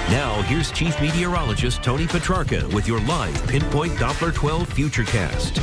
Now, here's Chief Meteorologist Tony Petrarca with your live Pinpoint Doppler 12 Futurecast.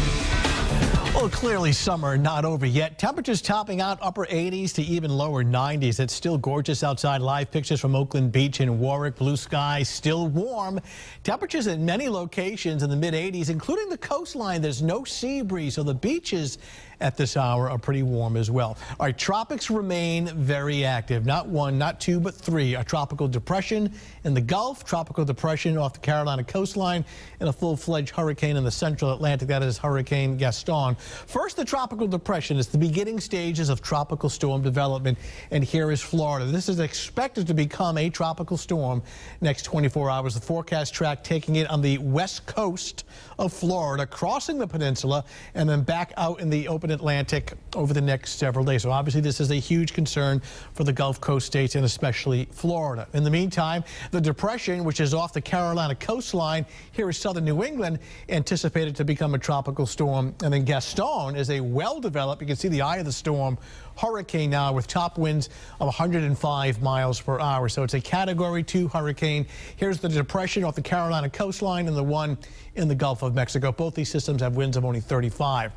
Well, clearly summer not over yet. Temperatures topping out upper 80s to even lower 90s. It's still gorgeous outside. Live pictures from Oakland Beach and Warwick. Blue skies, still warm. Temperatures at many locations in the mid 80s, including the coastline. There's no sea breeze, so the beaches at this hour are pretty warm as well. Our tropics remain very active. Not one, not two, but three. A tropical depression in the Gulf, tropical depression off the Carolina coastline, and a full-fledged hurricane in the central Atlantic. That is Hurricane Gaston. First, the tropical depression is the beginning stages of tropical storm development, and here is Florida. This is expected to become a tropical storm next 24 hours. The forecast track taking it on the west coast of Florida, crossing the peninsula, and then back out in the open Atlantic over the next several days. So obviously this is a huge concern for the Gulf Coast states and especially Florida. In the meantime, the depression, which is off the Carolina coastline, here is southern New England, anticipated to become a tropical storm. And then Gaston is a well-developed, you can see the eye of the storm, hurricane now with top winds of 105 miles per hour. So it's a Category 2 hurricane. Here's the depression off the Carolina coastline and the one in the Gulf of Mexico. Both these systems have winds of only 35.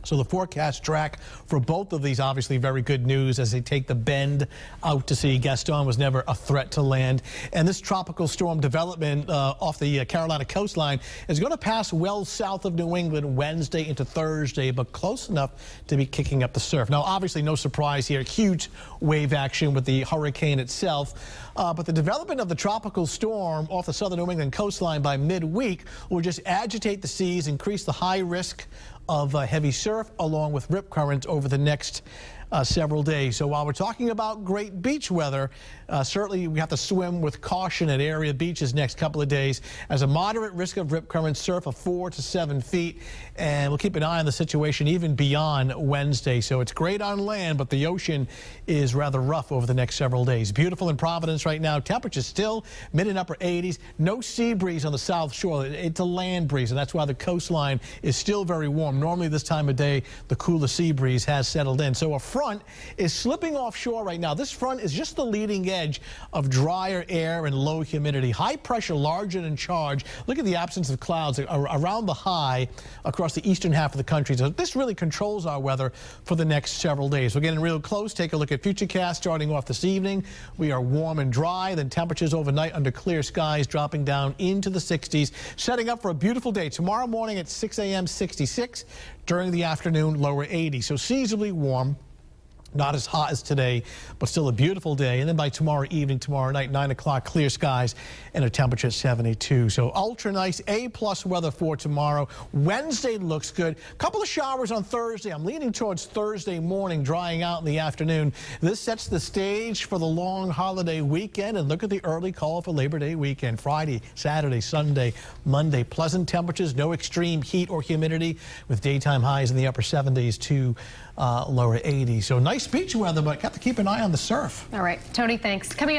So the forecast track for both of these, obviously very good news as they take the bend out to sea. Gaston was never a threat to land. And this tropical storm development off the Carolina coastline is going to pass well south of New England Wednesday into Thursday, but close enough to be kicking up the surf. Now, obviously, no surprise here. Huge wave action with the hurricane itself. But the development of the tropical storm off the southern New England coastline by midweek will just agitate the seas, increase the high risk of heavy surf along with rip currents over the next several days. So while we're talking about great beach weather, certainly we have to swim with caution at area beaches next couple of days as a moderate risk of rip current surf of 4 to 7 feet. And we'll keep an eye on the situation even beyond Wednesday. So it's great on land, but the ocean is rather rough over the next several days. Beautiful in Providence right now. Temperatures still mid and upper 80s. No sea breeze on the south shore. It's a land breeze, and that's why the coastline is still very warm. Normally this time of day, the cooler sea breeze has settled in. So a front is slipping offshore right now. This front is just the leading edge of drier air and low humidity. High pressure large and in charge. Look at the absence of clouds around the high across the eastern half of the country. So this really controls our weather for the next several days. We're getting real close. Take a look at Futurecast starting off this evening. We are warm and dry. Then temperatures overnight under clear skies dropping down into the 60s. Setting up for a beautiful day. Tomorrow morning at 6 a.m. 66. During the afternoon lower 80. So seasonably warm. Not as hot as today, but still a beautiful day. And then by tomorrow evening, tomorrow night, 9 o'clock, clear skies and a temperature at 72. So ultra nice A+ weather for tomorrow. Wednesday looks good. Couple of showers on Thursday. I'm leaning towards Thursday morning, drying out in the afternoon. This sets the stage for the long holiday weekend. And look at the early call for Labor Day weekend. Friday, Saturday, Sunday, Monday. Pleasant temperatures, no extreme heat or humidity with daytime highs in the upper 70s to lower 80s. So nice beach weather, but got to keep an eye on the surf. All right, Tony, thanks. Coming